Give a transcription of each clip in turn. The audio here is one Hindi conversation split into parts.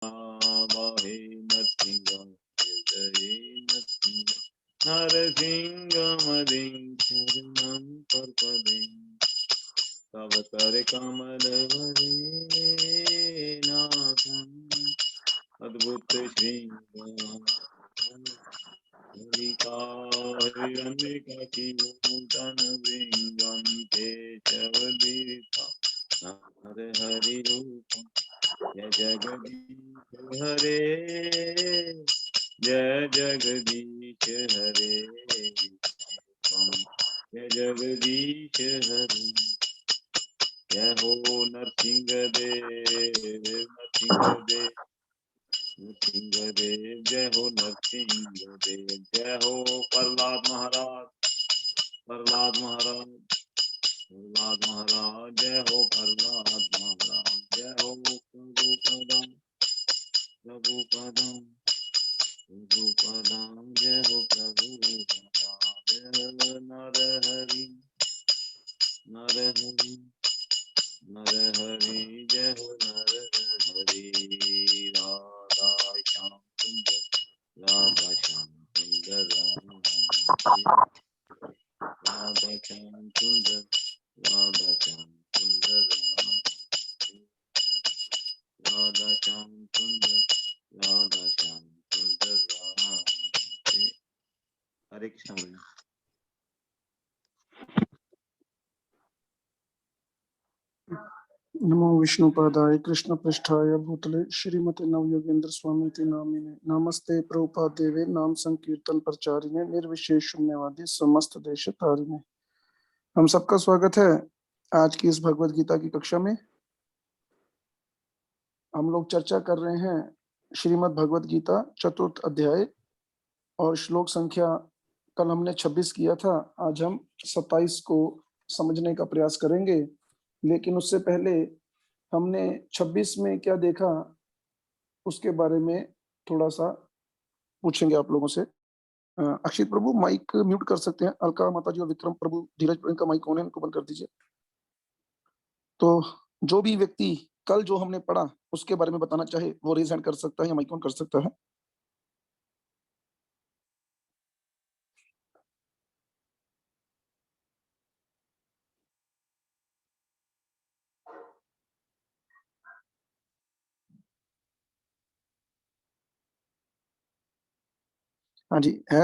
वाहे नरसिंह हृदये नरसिंह नरसिंहमदिं शरणं प्रपदे तव कर कमल वरे नाथं अद्भुत श्रृंगार वृंगम केशवदीता नर हरि रूप जय जगदीश हरे जय जगदीश हरे जय जगदीश हरे जय हो नरसिंह देव नरसिंह देव नरसिंह देव जय हो नरसिंह देव जय हो प्रहलाद महाराज प्रहलाद महाराज प्रहलाद महाराज जय हो प्रहलाद महाराज जय हो प्रभु पदम प्रभु पदम प्रभु पदम जय हो प्रभु पदम जय नर हरि नर हरि नर हरि जय हो नर हरि राधा श्याम सुंदर राधा श्याम सुंदर राधा श्याम सुंदर राधा श्याम सुंदर राधा श्याम सुंदर राधा श्याम सुंदर हरे कृष्ण। नमो विष्णुपादाय कृष्ण पृष्ठाय भूतले श्रीमते नवयोगेंद्र स्वामी नामिने नमस्ते प्रभुपाद देवे नाम संकीर्तन प्रचारिणे निर्विशेष शून्यवादी समस्त देश तारिणे। हम सबका स्वागत है आज की इस भगवत गीता की कक्षा में। हम लोग चर्चा कर रहे हैं श्रीमद् भगवत गीता चतुर्थ अध्याय और श्लोक संख्या कल हमने 26 किया था, आज हम 27 को समझने का प्रयास करेंगे। लेकिन उससे पहले हमने 26 में क्या देखा उसके बारे में थोड़ा सा पूछेंगे आप लोगों से। अक्षित प्रभु माइक म्यूट कर सकते हैं, अलका माता जी और विक्रम प्रभु धीरज प्रभु का माइक ऑन है, इनको बंद कर दीजिए। तो जो भी व्यक्ति कल जो हमने पढ़ा उसके बारे में बताना चाहे वो रेज हैंड कर सकता है या माइक ऑन कर सकता है। हाँ जी है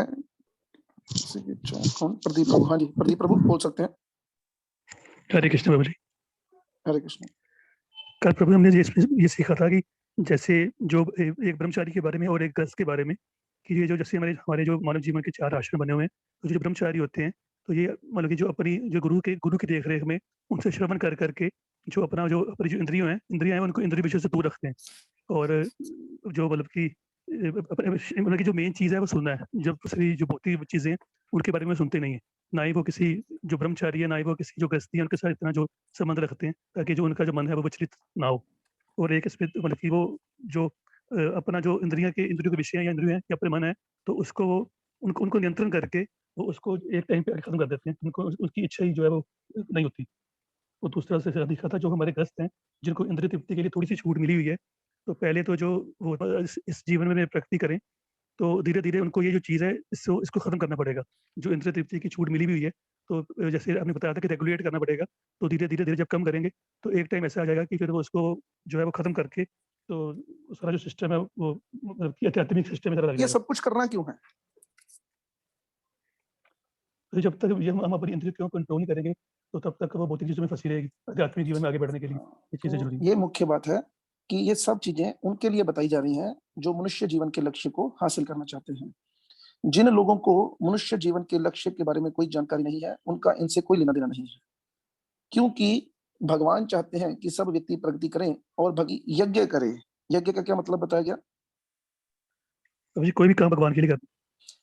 कौन? प्रदीप प्रभु। हाँ जी प्रदीप प्रभु बोल सकते हैं। हरे कृष्ण प्रभु जी। हरे कृष्ण। कल प्रभु हमने ये सीखा था कि जैसे जो एक ब्रह्मचारी के बारे में और एक गृहस्थ के बारे में कि ये जो जैसे हमारे जो मानव जीवन के 4 आश्रम बने हुए हैं, तो जो ब्रह्मचारी होते हैं तो ये मतलब कि जो अपनी जो गुरु की देख रेख में उनसे श्रवण कर करके जो अपना जो अपनी जो इंद्रियां हैं उनको इंद्रिय विषय से दूर रखते हैं। और जो मतलब कि मतलब की जो मेन चीज़ है वो सुनना है। जब दूसरी जो भौतिक चीज़ें हैं उनके बारे में सुनते नहीं है, ना ही वो किसी जो ब्रह्मचारी है ना ही वो किसी जो गृहस्थी है उनके साथ इतना जो संबंध रखते हैं ताकि जो उनका जो मन है वो विचलित ना हो। और एक इसमें मतलब कि वो जो अपना जो इंद्रियों के विषय या इंद्रिय है या अपने मन है तो उसको वो उनको नियंत्रण करके वो उसको एक टाइम पे खत्म कर देते हैं। उनको उसकी इच्छा ही जो है वो नहीं होती। और दूसरा से दिखा था जो हमारे ग्रस्त हैं जिनको इंद्रिय तृप्ति के लिए थोड़ी सी छूट मिली हुई है, तो पहले तो जो वो इस जीवन में प्रगति करें तो धीरे धीरे उनको ये जो चीज़ है इसको खत्म करना पड़ेगा। जो इंद्रिय तृप्ति की छूट मिली हुई है तो जैसे आपने बताया था कि रेगुलेट करना पड़ेगा, तो धीरे धीरे जब कम करेंगे तो एक टाइम ऐसा आ जाएगा कि फिर वो उसको जो है वो खत्म करके तो सारा जो सिस्टम है वो आध्यात्मिक सिस्टम में लग ये जाएगा। सब कुछ करना क्यों है? तो जब तक हम अपनी इंद्रियों को कंट्रोल नहीं करेंगे तो तब तक वो भौतिक चीजों में फंसी रहेगी। आध्यात्मिक जीवन में आगे बढ़ने के लिए ये चीजें जरूरी है। ये मुख्य बात है कि ये सब चीजें उनके लिए बताई जा रही हैं जो मनुष्य जीवन के लक्ष्य को हासिल करना चाहते हैं। जिन लोगों को मनुष्य जीवन के लक्ष्य के बारे में कोई जानकारी नहीं है उनका इनसे कोई लेना देना नहीं है, क्योंकि भगवान चाहते हैं कि सब व्यक्ति प्रगति करें और यज्ञ करें। यज्ञ का क्या मतलब बताया गया? तो कोई भी काम भगवान के लिए करना।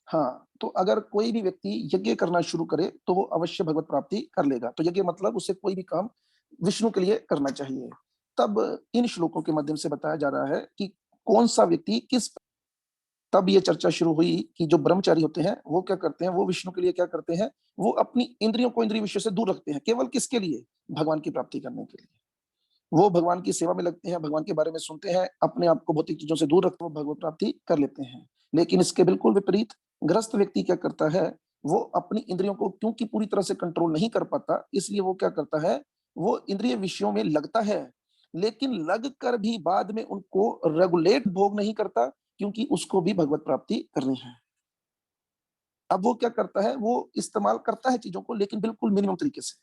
हाँ, तो अगर कोई भी व्यक्ति यज्ञ करना शुरू करे तो वो अवश्य भगवत प्राप्ति कर लेगा। तो यज्ञ मतलब उसे कोई भी काम विष्णु के लिए करना चाहिए। तब इन श्लोकों के माध्यम से बताया जा रहा है कि कौन सा व्यक्ति किस। तब ये चर्चा शुरू हुई कि जो ब्रह्मचारी होते हैं वो क्या करते हैं, वो विष्णु के लिए क्या करते हैं, वो अपनी इंद्रियों को इंद्रिय विषय से दूर रखते हैं। केवल किसके लिए? भगवान की प्राप्ति करने के लिए। वो भगवान की सेवा में लगते हैं, भगवान के बारे में सुनते हैं, अपने आप को भौतिक चीजों से दूर रखते हुए भगवत प्राप्ति कर लेते हैं। लेकिन इसके बिल्कुल विपरीत ग्रस्त व्यक्ति क्या करता है, वो अपनी इंद्रियों को क्योंकि पूरी तरह से कंट्रोल नहीं कर पाता, इसलिए वो क्या करता है, वो इंद्रिय विषयों में लगता है, लेकिन लग कर भी बाद में उनको रेगुलेट भोग नहीं करता, क्योंकि उसको भी भगवत प्राप्ति करनी है। अब वो क्या करता है, वो इस्तेमाल करता है चीजों को, लेकिन बिल्कुल मिनिमम तरीके से,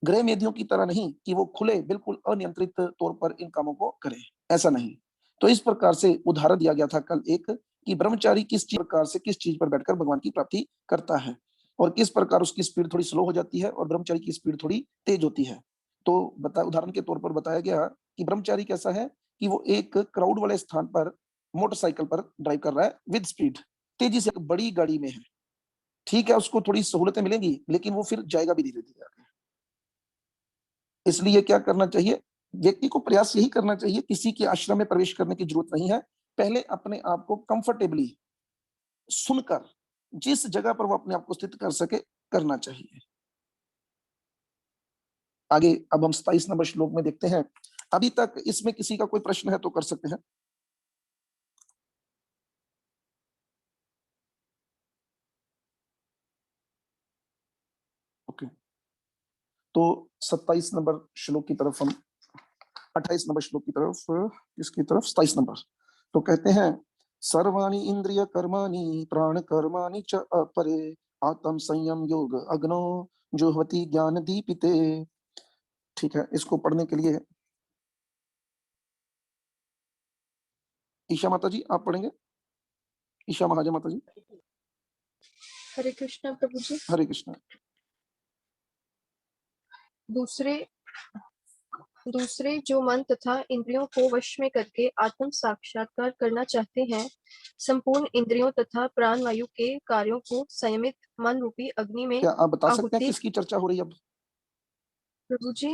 गृह मेदियों की तरह नहीं कि वो खुले बिल्कुल अनियंत्रित तौर पर इन कामों को करे, ऐसा नहीं। तो इस प्रकार से उदाहरण दिया गया था कल एक, कि ब्रह्मचारी किस प्रकार से किस चीज पर बैठकर भगवान की प्राप्ति करता है, और किस प्रकार उसकी स्पीड थोड़ी स्लो हो जाती है और ब्रह्मचारी की स्पीड थोड़ी तेज होती है। तो उदाहरण के तौर पर बताया गया कि ब्रह्मचारी कैसा है, कि वो एक क्राउड वाले स्थान पर मोटरसाइकिल पर ड्राइव कर रहा है विद स्पीड, तेजी से, एक बड़ी गाड़ी में है, ठीक है, उसको थोड़ी सहूलतें मिलेंगी, लेकिन वो फिर जाएगा भी धीरे धीरे आगे। इसलिए क्या करना चाहिए, व्यक्ति को प्रयास यही करना चाहिए, किसी के आश्रम में प्रवेश करने की जरूरत नहीं है, पहले अपने आप को कंफर्टेबली सुनकर जिस जगह पर वो अपने आप को स्थित कर सके करना चाहिए। आगे अब हम 27 नंबर श्लोक में देखते हैं। अभी तक इसमें किसी का कोई प्रश्न है तो कर सकते हैं। ओके, तो 27 नंबर श्लोक की तरफ हम 28 नंबर श्लोक की तरफ, इसकी तरफ 27 नंबर, तो कहते हैं, सर्वाणि इंद्रिय कर्माणि प्राण कर्माणि च अपरे आत्म संयम योग अग्नो जुह्वति ज्ञान दीपिते। ठीक है, इसको पढ़ने के लिए ईशा माता जी आप पढ़ेंगे, ईशा महाजन माता जी। हरे कृष्णा प्रभु जी। हरे कृष्णा। दूसरे जो मन तथा इंद्रियों को वश में करके आत्म साक्षात्कार करना चाहते हैं, संपूर्ण इंद्रियों तथा प्राण वायु के कार्यों को संयमित मन रूपी अग्नि में क्या आप बता सकते हैं आहुति। किसकी चर्चा हो रही है अब? प्रभु जी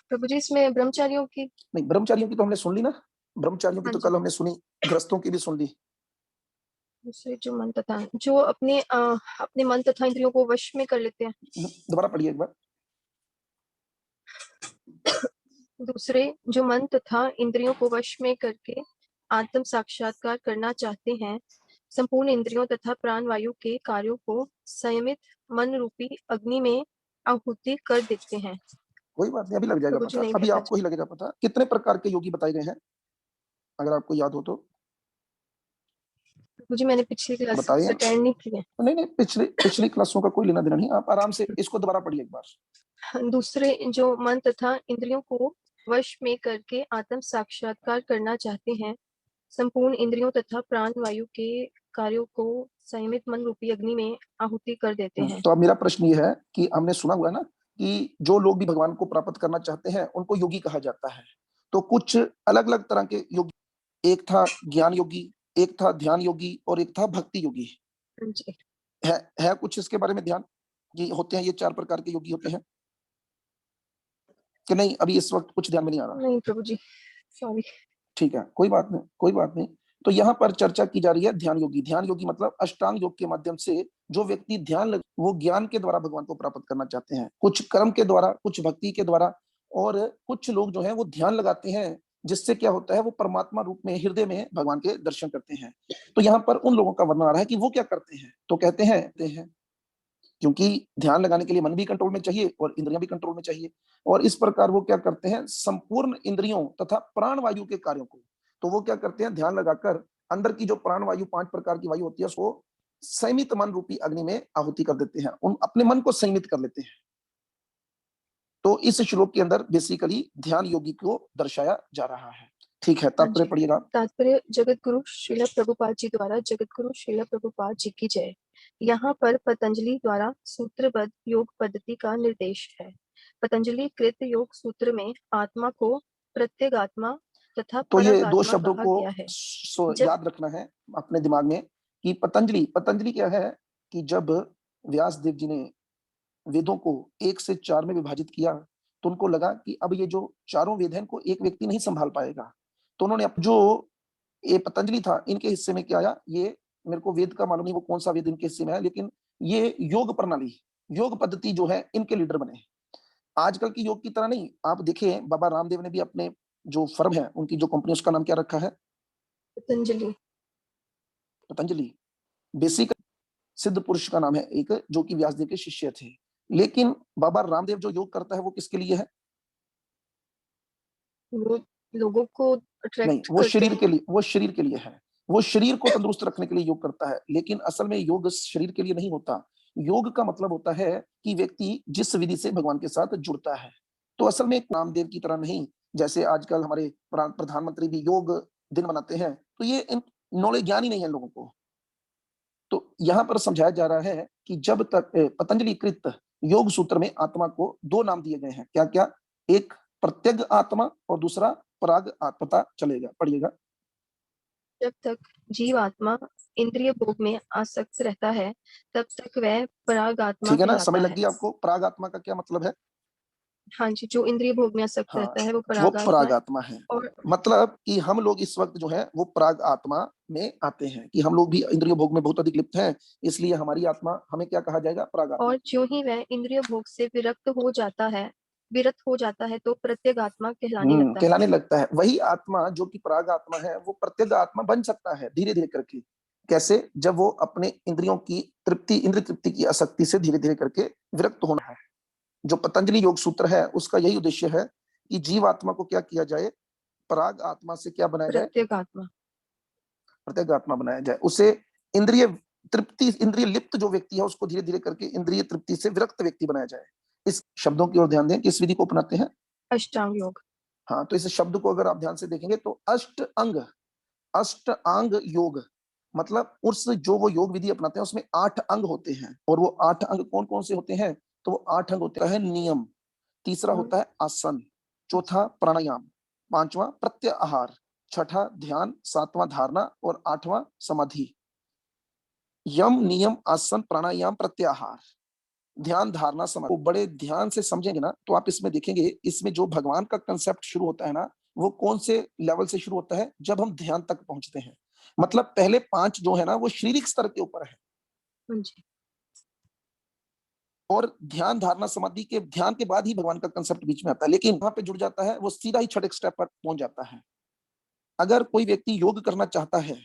प्रभु जी इसमें ब्रह्मचारियों की नहीं, ब्रह्मचारियों की तो हमने सुन ली ना, ब्रह्मचारियों की हाँ तो जी। कल हमने सुनी, ग्रस्तों की भी सुन ली। दूसरे जो मन तथा जो अपने मन तथा इंद्रियों को वश में कर लेते हैं। दोबारा पढ़िए एक बार। दूसरे जो मन तथा इंद्रियों को वश में करके आत्म साक्षात्कार करना चाहते हैं, संपूर्ण इंद्रियों तथा प्राण वायु के कार्यों को संयमित मन रूपी अग्नि में आहुति कर देते हैं। कोई बात नहीं, अभी लग जाएगा प्रभु जी पता, नहीं अभी पता आपको ही लगेगा पता। कितने प्रकार के योगी बताए गए हैं, अगर आपको याद हो तो प्रभु जी मैंने पिछली क्लास बताइए। अटेंड नहीं की है। नहीं, पिछली क्लासों का कोई लेना देना नहीं, आप आराम से इसको दोबारा पढ़िए एक बार। दूसरे जो मन तथा इंद्रियों को वश में करके आत्म साक्षात्कार करना चाहते हैं, संपूर्ण इंद्रियों तथा प्राण वायु के कार्यों को संयमित मन रूपी अग्नि में आहुति कर देते हैं। तो अब मेरा प्रश्न ये है कि हमने सुना हुआ है ना कि जो लोग भी भगवान को प्राप्त करना चाहते हैं उनको योगी कहा जाता है। तो कुछ अलग अलग तरह के योगी, एक था ज्ञान योगी, एक था ध्यान योगी और एक था भक्ति योगी। जी। है कुछ इसके बारे में ध्यान कि होते हैं ये 4 प्रकार के योगी होते हैं कि नहीं? अभी इस वक्त कुछ ध्यान में नहीं आ रहा? नहीं प्रभु जी, सॉरी। ठीक है, कोई बात नहीं, कोई बात नहीं। तो यहाँ पर चर्चा की जा रही है ध्यान योगी। ध्यान योगी मतलब अष्टांग योग के माध्यम से जो व्यक्ति वो ज्ञान के द्वारा भगवान को प्राप्त करना चाहते हैं, कुछ कर्म के द्वारा, कुछ भक्ति के द्वारा, और कुछ लोग जो है वो ध्यान लगाते हैं, जिससे क्या होता है, वो परमात्मा रूप में हृदय में भगवान के दर्शन करते हैं। तो यहाँ पर उन लोगों का वर्णन आ रहा है कि वो क्या करते हैं, तो कहते हैं क्योंकि ध्यान लगाने के लिए मन भी कंट्रोल में चाहिए और इंद्रियां भी कंट्रोल में चाहिए, और इस प्रकार वो क्या करते हैं, संपूर्ण इंद्रियों तथा प्राण वायु के कार्यों को, तो वो क्या करते हैं, ध्यान लगाकर अंदर की जो प्राण वायु 5 प्रकार की वायु होती है उसको संयमित मन रूपी अग्नि में आहुति कर देते हैं, उन अपने मन को संयमित कर लेते हैं। तो इस श्लोक के अंदर बेसिकली ध्यान योगी को दर्शाया जा रहा है। ठीक है, तात्पर्य पढ़िएगा। तात्पर्य जगत गुरु श्रील प्रभुपाद जी द्वारा, जगत गुरु श्रील प्रभुपाद जी की जय। यहाँ पर पतंजलि द्वारा सूत्रबद्ध योग पद्धति का निर्देश है। पतंजलि कृत योग सूत्र में आत्मा को प्रत्यगात्मा तथा तो ये 2 परगात्मा शब्दों कहा को गया है। याद रखना है अपने दिमाग में कि पतंजलि क्या है, कि जब व्यास देव जी ने वेदों को 1 से 4 में विभाजित किया, तो उनको लगा कि अब ये जो चारों वेद हैं इनको एक व्यक्ति नहीं संभाल पाएगा, तो उन्होंने जो ये पतंजलि था इनके हिस्से में क्या आया, ये मेरे को वेद का मालूम नहीं वो कौन सा वेद इनके हिस्से में है, लेकिन ये योग प्रणाली, योग पद्धति जो है इनके लीडर बने। आजकल की योग की तरह नहीं। आप देखिए बाबा रामदेव ने भी अपने जो फर्म है, उनकी जो कंपनी, उसका नाम क्या रखा है? पतंजलि। पतंजलि। बेसिक सिद्ध पुरुष का नाम है एक, जो कि व्यासदेव के शिष्य थे। लेकिन बाबा रामदेव जो योग करता है वो किसके लिए है? वो लोगों को नहीं, अट्रैक्ट वो करते शरीर हैं। के लिए, वो शरीर के लिए है। वो शरीर को तंदुरुस्त रखने के लिए योग करता है, लेकिन असल में योग शरीर के लिए नहीं होता। योग का मतलब होता है कि व्यक्ति जिस विधि से भगवान के साथ जुड़ता है। तो असल में एक नामदेव की तरह नहीं, जैसे आजकल हमारे प्रधानमंत्री भी योग दिन मनाते हैं, तो ये नॉलेज ज्ञान ही नहीं है लोगों को। तो यहाँ पर समझाया जा रहा है कि जब तक पतंजलि कृत योग सूत्र में आत्मा को दो नाम दिए गए हैं। क्या क्या? एक प्रत्यग आत्मा और दूसरा पराग आत्मा। पता चलेगा, पढ़िएगा। जब तक जीव आत्मा इंद्रिय भोग में आसक्त रहता है, तब तक वह पराग आत्मा ठीक है ना, समझ कहलाता लग है। गई आपको? पराग आत्मा का क्या मतलब है? हाँ जी, जो इंद्रिय भोग में आसक्त हाँ, रहता है वो वो पराग आत्मा पराग है। आत्मा है। और मतलब कि हम लोग इस वक्त जो है वो पराग आत्मा में आते हैं, कि हम लोग भी इंद्रिय भोग में बहुत अधिक लिप्त हैं, इसलिए हमारी आत्मा, हमें क्या कहा जाएगा? पराग आत्मा। और ज्यों ही वह इंद्रिय भोग से विरक्त हो जाता है तो प्रत्येक आत्मा कहलाने लगता है। कहलाने लगता है। वही आत्मा जो कि पराग आत्मा है, वो प्रत्यग आत्मा बन सकता है धीरे धीरे करके। कैसे? जब वो अपने इंद्रियों की तृप्ति, इंद्रिय तृप्ति की आसक्ति से धीरे धीरे करके विरक्त होना है। जो पतंजलि योग सूत्र है, उसका यही उद्देश्य है कि जीव आत्मा को क्या किया जाए? पराग आत्मा से क्या बनाया जाए? प्रत्येक आत्मा। प्रत्येक आत्मा बनाया जाए। उसे इंद्रिय तृप्ति, इंद्रिय लिप्त जो व्यक्ति है, उसको धीरे धीरे करके इंद्रिय तृप्ति से विरक्त व्यक्ति बनाया जाए। इस शब्दों की ओर ध्यान दें, किस विधि को अपनाते हैं? अष्टांग योग। हाँ, तो इस शब्द को अगर आप ध्यान से देखेंगे तो अष्ट अंग योग, मतलब उस जो वो योग विधि अपनाते हैं उसमें 8 अंग होते हैं। और वो 8 अंग कौन कौन से होते हैं? तो वो 8 अंग होता है नियम, तीसरा होता है आसन, चौथा प्राणायाम, पांचवा प्रत्याहार, छठा ध्यान, सातवां धारणा और आठवां समाधि। यम, नियम, आसन, प्राणायाम, प्रत्याहार, ध्यान, धारणा, समाधि को बड़े ध्यान से समझेंगे ना, तो आप इसमें देखेंगे, इसमें जो भगवान का कंसेप्ट शुरू होता है ना, वो कौन से लेवल से शुरू होता है? जब हम ध्यान तक पहुंचते हैं। मतलब पहले 5 जो है ना, वो शारीरिक स्तर के ऊपर है, हाँ जी। और ध्यान, धारणा, समाधि के ध्यान के बाद ही भगवान का कंसेप्ट बीच में आता है। लेकिन वहां पे जुड़ जाता है, वो सीधा ही छठे स्टेप पर पहुंच जाता है। अगर कोई व्यक्ति योग करना चाहता है,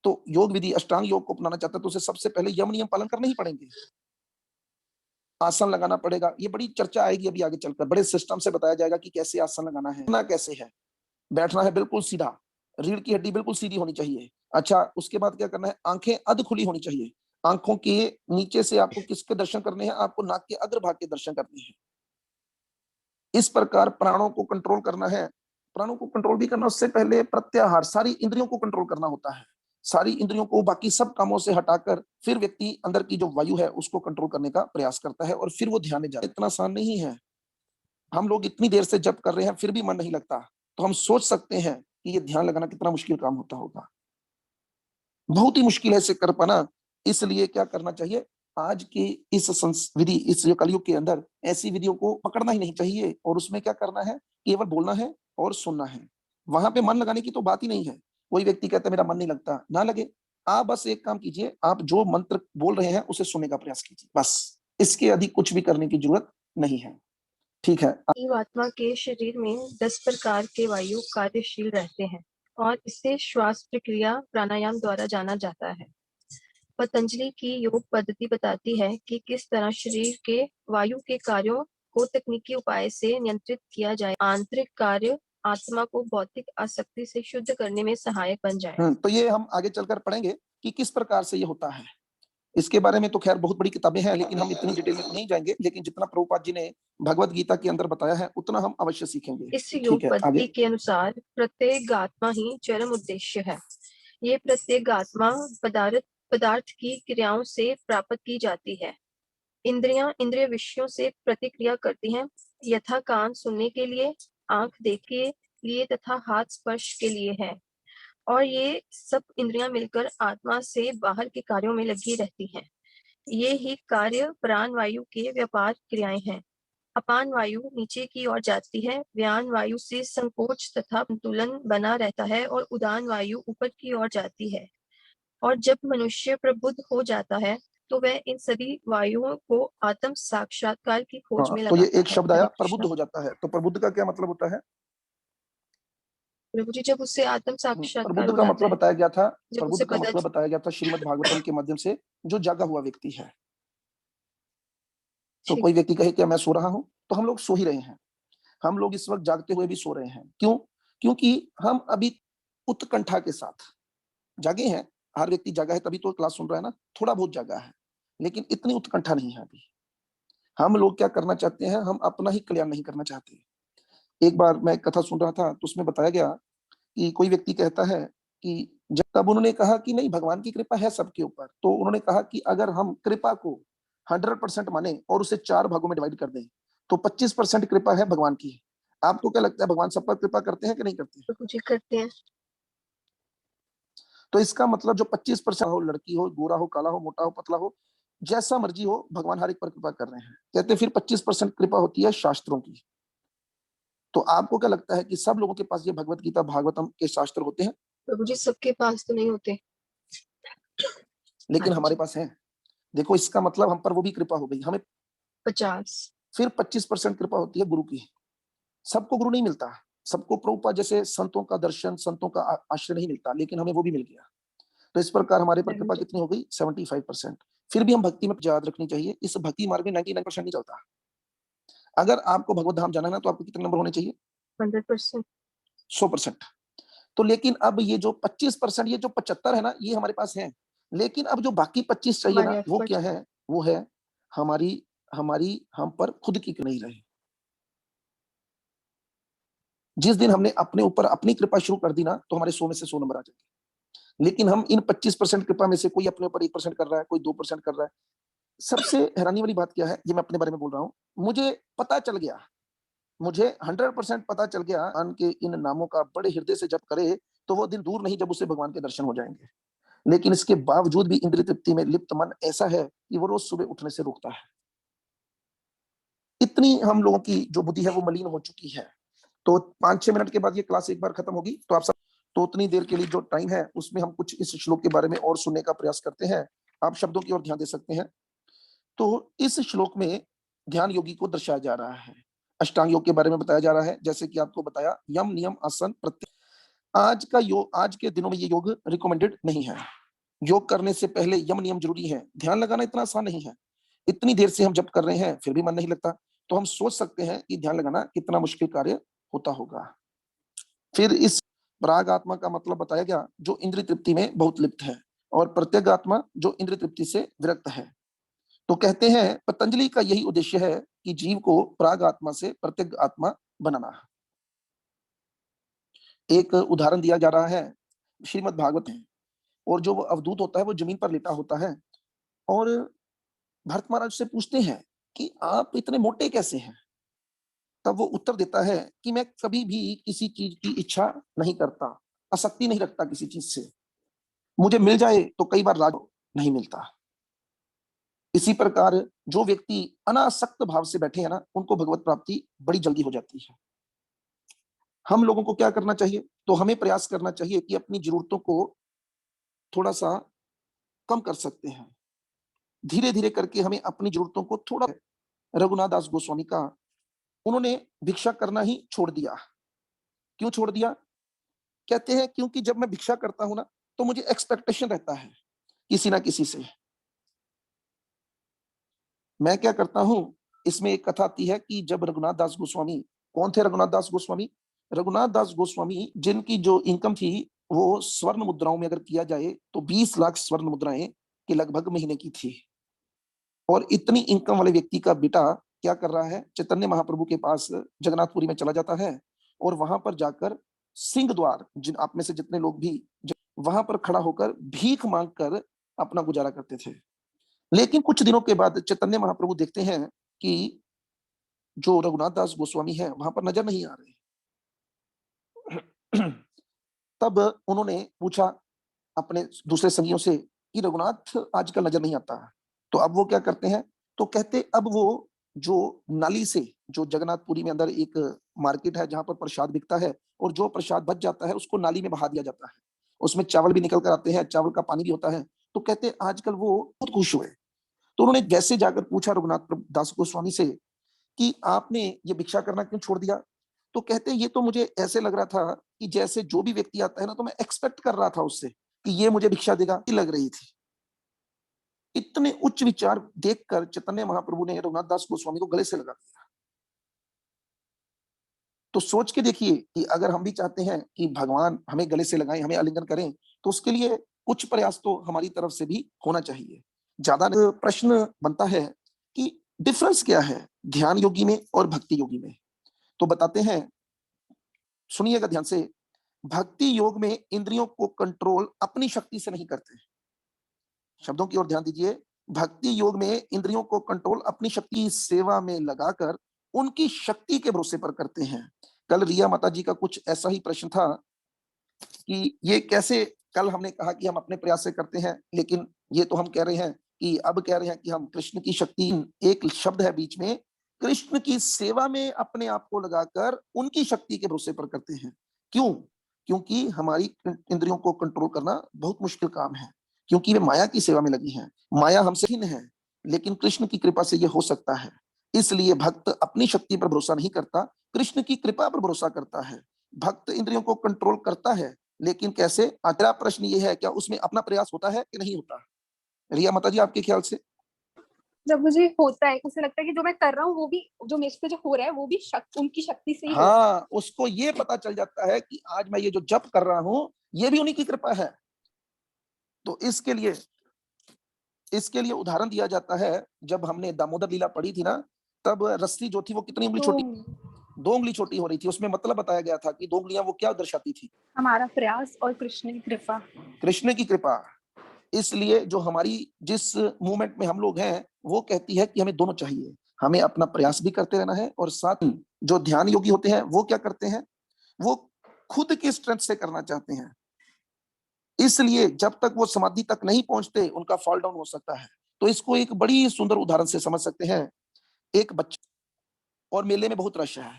तो योग विधि अष्टांग योग को अपनाना चाहता है, तो उसे सबसे पहले यम नियम पालन करने ही पड़ेंगे। आसन लगाना पड़ेगा, ये बड़ी चर्चा आएगी अभी आगे चलकर, बड़े सिस्टम से बताया जाएगा कि कैसे आसन लगाना है, ना कैसे है। बैठना है बिल्कुल सीधा, रीढ़ की हड्डी बिल्कुल सीधी होनी चाहिए। अच्छा, उसके बाद क्या करना है? आंखें अध खुली होनी चाहिए। आंखों के नीचे से आपको किसके दर्शन करने हैं? आपको नाक के अग्रभाग के दर्शन करने हैं। इस प्रकार प्राणों को कंट्रोल करना है। प्राणों को कंट्रोल भी करना, उससे पहले प्रत्याहार, सारी इंद्रियों को कंट्रोल करना होता है। सारी इंद्रियों को बाकी सब कामों से हटाकर फिर व्यक्ति अंदर की जो वायु है उसको कंट्रोल करने का प्रयास करता है, और फिर वो ध्यान में जाता है। इतना आसान नहीं है। हम लोग इतनी देर से जप कर रहे हैं फिर भी मन नहीं लगता, तो हम सोच सकते हैं कि ये ध्यान लगाना कितना मुश्किल काम होता होगा। बहुत ही मुश्किल है इसे कर पाना। इसलिए क्या करना चाहिए? आज की इस विधि, इस जो कलयुग के अंदर ऐसी विधियों को पकड़ना ही नहीं चाहिए, और उसमें क्या करना है? केवल बोलना है और सुनना है। वहां पे मन लगाने की तो बात ही नहीं है। कोई व्यक्ति कहता है मेरा मन नहीं लगता, ना लगे। आप बस एक काम कीजिए, आप जो मंत्र बोल रहे हैं उसे सुनने का प्रयास कीजिए, बस। इसके अधिक कुछ भी करने की जरूरत नहीं है। ठीक है। जीव आत्मा के शरीर में 10 प्रकार के वायु कार्यशील रहते हैं और इसे श्वास प्रक्रिया प्राणायाम द्वारा जाना जाता है। पतंजलि की योग पद्धति बताती है कि किस तरह शरीर के वायु के कार्यों को तकनीकी उपाय से नियंत्रित किया जाए, आंतरिक कार्य आत्मा को भौतिक आसक्ति से शुद्ध करने में सहायक बन जाए। तो ये हम आगे चलकर पढ़ेंगे कि किस प्रकार से ये होता है। इसके बारे में तो खैर बहुत बड़ी किताबें हैं, लेकिन हम इतनी डिटेल में तो नहीं जाएंगे। लेकिन जितना प्रभुपाद जी ने भगवत गीता के अंदर बताया है उतना हम अवश्य सीखेंगे। इस ठीक योग है, पद्धति आगे। के अनुसार प्रत्येक आत्मा ही चरम उद्देश्य है। ये प्रत्येक आत्मा पदार्थ की क्रियाओं से प्राप्त की जाती है। इंद्रियां इंद्रिय विषयों से प्रतिक्रिया करती हैं, यथा कान सुनने के लिए, आंख देखने के लिए तथा हाथ स्पर्श के लिए है। और ये सब इंद्रियां मिलकर आत्मा से बाहर के कार्यों में लगी रहती हैं। ये ही कार्य प्राण वायु के व्यापार क्रियाएं हैं। अपान वायु नीचे की ओर जाती है, व्यान वायु से संकोच तथा संतुलन बना रहता है और उदान वायु ऊपर की ओर जाती है। और जब मनुष्य प्रबुद्ध हो जाता है तो वह इन सभी वायुओं को आत्म साक्षात्कार की खोज में तो ये लगाता एक है। शब्द आया हरे प्रबुद्ध कृष्णा। हो जाता है। तो प्रबुद्ध का क्या मतलब होता है? प्रभु जी, जब उससे आत्म साक्षात्कार प्रबुद्ध हो का जाता मतलब है, बताया गया था, जब प्रबुद्ध उसे का पता मतलब बताया गया था श्रीमद् भागवतम के माध्यम से, जो जागा हुआ व्यक्ति है। तो कोई व्यक्ति कहे कि मैं सो रहा हूं, तो हम लोग सो ही रहे हैं। हम लोग इस वक्त जागते हुए भी सो रहे हैं। क्यों? क्योंकि हम अभी उत्कंठा के साथ जागे हैं। हर व्यक्ति जागा है तभी तो क्लास सुन रहा है ना, थोड़ा बहुत जागा है, लेकिन इतनी उत्कंठा नहीं है अभी। हम लोग क्या करना चाहते हैं? हम अपना ही कल्याण नहीं करना चाहते। एक बार मैं एक कथा सुन रहा था, तो उसमें बताया गया कि कोई व्यक्ति कहता है कि जब तब उन्होंने कहा कि नहीं, भगवान की कृपा है सबके ऊपर। तो उन्होंने कहा कि अगर हम कृपा को 100% माने और उसे 4 भागों में डिवाइड कर दें, तो 25% कृपा है भगवान की। आपको क्या लगता है, भगवान सब पर कृपा करते हैं कि नहीं करते हैं? प्रभु जी करते हैं। तो इसका मतलब जो 25% हो, लड़की हो, गोरा हो, काला हो, मोटा हो, पतला हो, जैसा मर्जी हो, भगवान हर एक पर कृपा कर रहे हैं। कहते फिर 25% कृपा होती है शास्त्रों की। तो आपको क्या लगता है कि सब लोगों के पास ये भगवत गीता, भागवतम के शास्त्र होते हैं? प्रभु जी, सबके पास तो नहीं होते। लेकिन हाँ हमारे जी। पास है। देखो, इसका मतलब हम पर वो भी कृपा हो गई। हमें 50। फिर 25% कृपा होती है गुरु की। सबको गुरु नहीं मिलता। सबको प्रभुपाद जैसे संतों का दर्शन, संतों का आश्रय नहीं मिलता, लेकिन हमें वो भी मिल गया। तो इस प्रकार हमारे पर कृपा कितनी हो गई? 75%। फिर भी हम भक्ति में याद रखनी चाहिए, इस भक्ति मार्ग में 99% नहीं चलता। अगर आपको भगवत धाम जाना है ना, तो आपको कितने नंबर होने चाहिए? 100%। 100%। तो लेकिन अब ये जो 25%, ये जो 75 है ना, ये हमारे पास है। लेकिन अब जो बाकी 25 चाहिए हमारे ना, वो एफर्ट। क्या है? वो है हमारी हमारी हम पर खुद की नहीं रही। जिस दिन हमने अपने ऊपर अपनी कृपा शुरू कर दी ना, तो हमारे 100 में से 100 नंबर आ जाएंगे। लेकिन हम इन 25% कृपा में से कोई अपने ऊपर 1% कर रहा है, कोई 2% कर रहा है। सबसे हैरानी वाली बात क्या है, ये मैं अपने बारे में बोल रहा हूँ। मुझे पता चल गया, मुझे 100% पता चल गया, भगवान के इन नामों का बड़े हृदय से जप करे, तो वो दिन दूर नहीं जब उसे भगवान के दर्शन हो जाएंगे। लेकिन इसके बावजूद भी इंद्रिय तृप्ति में लिप्त मन ऐसा है कि वो रोज सुबह उठने से रुकता है। इतनी हम लोगों की जो बुद्धि है वो मलिन हो चुकी है। तो 5-6 मिनट के बाद ये क्लास एक बार खत्म होगी, तो आप सब, तो उतनी देर के लिए जो टाइम है उसमें हम कुछ इस श्लोक के बारे में और सुनने का प्रयास करते हैं। आप शब्दों की ओर ध्यान दे सकते हैं। तो इस श्लोक में ध्यान योगी को दर्शाया जा रहा है, अष्टांग योग के बारे में बताया जा रहा है। जैसे कि आपको बताया, यम नियम आसन प्रत्याहार। आज का योग, आज के दिनों में ये योग रिकमेंडेड नहीं है। योग करने से पहले यम नियम जरूरी है। ध्यान लगाना इतना आसान नहीं है। इतनी देर से हम जब कर रहे हैं फिर भी मन नहीं लगता, तो हम सोच सकते हैं कि ध्यान लगाना कितना मुश्किल कार्य होता होगा। फिर इस प्राग आत्मा का मतलब बताया गया, जो इंद्रिय तृप्ति में बहुत लिप्त है, और प्रत्येक आत्मा जो इंद्रिय तृप्ति से विरक्त है। तो कहते हैं पतंजलि का यही उद्देश्य है कि जीव को प्राग आत्मा से प्रत्येक आत्मा बनाना। एक उदाहरण दिया जा रहा है श्रीमद् भागवत है, और जो वो अवधूत होता है वो जमीन पर लेटा होता है, और भरत महाराज से पूछते हैं कि आप इतने मोटे कैसे हैं? तब वो उत्तर देता है कि मैं कभी भी किसी चीज की इच्छा नहीं करता, आसक्ति नहीं रखता किसी चीज से। मुझे मिल जाए तो कई बार राज नहीं मिलता। इसी प्रकार जो व्यक्ति अनासक्त भाव से बैठे हैं ना, उनको भगवत प्राप्ति बड़ी जल्दी हो जाती है। हम लोगों को क्या करना चाहिए? तो हमें प्रयास करना चाहिए कि अपनी जरूरतों को थोड़ा सा कम कर सकते हैं। धीरे धीरे करके हमें अपनी जरूरतों को थोड़ा, रघुनाथ दास गोस्वामी का, उन्होंने भिक्षा करना ही छोड़ दिया। क्यों छोड़ दिया? कहते हैं क्योंकि जब मैं भिक्षा करता हूं ना, तो मुझे एक्सपेक्टेशन रहता है किसी ना किसी से। मैं क्या करता हूं, इसमें एक कथा आती है कि जब रघुनाथ दास गोस्वामी, कौन थे रघुनाथ दास गोस्वामी? रघुनाथ दास गोस्वामी जिनकी जो इनकम थी वो स्वर्ण मुद्राओं में अगर किया जाए तो 20 लाख स्वर्ण मुद्राएं के लगभग महीने की थी। और इतनी इनकम वाले व्यक्ति का बेटा क्या कर रहा है? चैतन्य महाप्रभु के पास जगन्नाथपुरी में चला जाता है, और वहां पर जाकर सिंह द्वार, जिन आप में से जितने लोग भी वहां पर खड़ा होकर भीख मांगकर अपना गुजारा करते थे। लेकिन कुछ दिनों के बाद चैतन्य महाप्रभु देखते हैं कि जो रघुनाथ दास गोस्वामी है वहां पर नजर नहीं आ रहे। तब उन्होंने पूछा अपने दूसरे संगियों से कि रघुनाथ आजकल नजर नहीं आता। तो अब वो क्या करते हैं? तो कहते अब वो जो नाली से, जो जगन्नाथपुरी में अंदर एक मार्केट है जहां पर प्रसाद बिकता है, और जो प्रसाद बच जाता है उसको नाली में बहा दिया जाता है। उसमें चावल भी निकल कर आते हैं, चावल का पानी भी होता है। तो कहते आजकल वो बहुत खुश हुए तो उन्होंने वैसे जाकर पूछा रघुनाथ दास गोस्वामी से कि आपने ये भिक्षा करना क्यों छोड़ दिया? तो कहते ये तो मुझे ऐसे लग रहा था कि जैसे जो भी व्यक्ति आता है ना, तो मैं एक्सपेक्ट कर रहा था उससे कि ये मुझे भिक्षा देगा, ये लग रही थी। इतने उच्च विचार देखकर चैतन्य महाप्रभु ने रघुनाथ दास गोस्वामी को गले से लगा दिया। तो सोच के देखिए कि अगर हम भी चाहते हैं कि भगवान हमें गले से लगाएं, हमें आलिंगन करें, तो उसके लिए कुछ प्रयास तो हमारी तरफ से भी होना चाहिए। ज्यादा प्रश्न बनता है कि डिफरेंस क्या है ध्यान योगी में और भक्ति योगी में। तो बताते हैं, सुनिएगा ध्यान से। भक्ति योग में इंद्रियों को कंट्रोल अपनी शक्ति से नहीं करते। शब्दों की ओर ध्यान दीजिए। भक्ति योग में इंद्रियों को कंट्रोल अपनी शक्ति की सेवा में लगाकर उनकी शक्ति के भरोसे पर करते हैं। कल रिया माता जी का कुछ ऐसा ही प्रश्न था कि ये कैसे, कल हमने कहा कि हम अपने प्रयास से करते हैं, लेकिन ये तो हम कह रहे हैं कि अब कह रहे हैं कि हम कृष्ण की शक्ति, एक शब्द है बीच में, कृष्ण की सेवा में अपने आप को लगाकर उनकी शक्ति के भरोसे पर करते हैं। क्यों? क्योंकि हमारी इंद्रियों को कंट्रोल करना बहुत मुश्किल काम है, क्योंकि वे माया की सेवा में लगी हैं। माया हमसे हीन है, लेकिन कृष्ण की कृपा से यह हो सकता है। इसलिए भक्त अपनी शक्ति पर भरोसा नहीं करता, कृष्ण की कृपा पर भरोसा करता है। भक्त इंद्रियों को कंट्रोल करता है, लेकिन कैसे? अगला प्रश्न ये है, क्या उसमें अपना प्रयास होता है कि नहीं होता? रिया माता जी, आपके ख्याल से? जब मुझे होता है, उसे लगता है कि जो मैं कर रहा हूँ वो भी, जो मेरे से जो हो रहा है वो भी उनकी शक्ति से ही हो रहा है। हाँ, उसको ये पता चल जाता है कि आज मैं ये जो जप कर रहा हूं, ये भी उन्हीं की कृपा है। तो इसके लिए उदाहरण दिया जाता है। जब हमने दामोदर लीला पढ़ी थी ना, तब रस्सी जो थी वो कितनी उंगली छोटी? 2 उंगली छोटी हो रही थी। उसमें मतलब बताया गया था कि 2 उंगलियां वो क्या दर्शाती थी? हमारा प्रयास और कृष्ण की कृपा। कृष्ण की कृपा। इसलिए जो हमारी जिस मूवमेंट में हम लोग हैं, वो कहती है कि हमें दोनों चाहिए। हमें अपना प्रयास भी करते रहना है, और साथ जो ध्यान योगी होते हैं वो क्या करते हैं? वो खुद की स्ट्रेंथ से करना चाहते हैं। इसलिए जब तक वो समाधि तक नहीं पहुंचते, उनका फॉल डाउन हो सकता है। तो इसको एक बड़ी सुंदर उदाहरण से समझ सकते हैं। एक बच्चा, और मेले में बहुत रश है।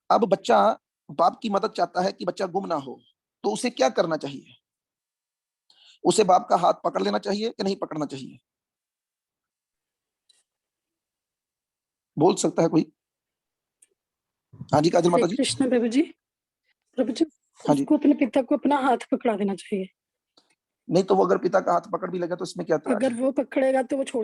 अब बच्चा बाप की मदद चाहता है कि बच्चा गुम ना हो, तो उसे क्या करना चाहिए? उसे बाप का हाथ पकड़ लेना चाहिए कि नहीं पकड़ना चाहिए? बोल सकता है कोई? हाँ जी, काजल माता जी। कृष्ण प्रभु जी, हाँ जी। उसको अपने पिता को अपना हाथ पकड़ा देना चाहिए। नहीं तो वो अगर पिता का हाथ पकड़ भी लगा तो इसमें क्या था? अगर वो पकड़ेगा तो वो छोड़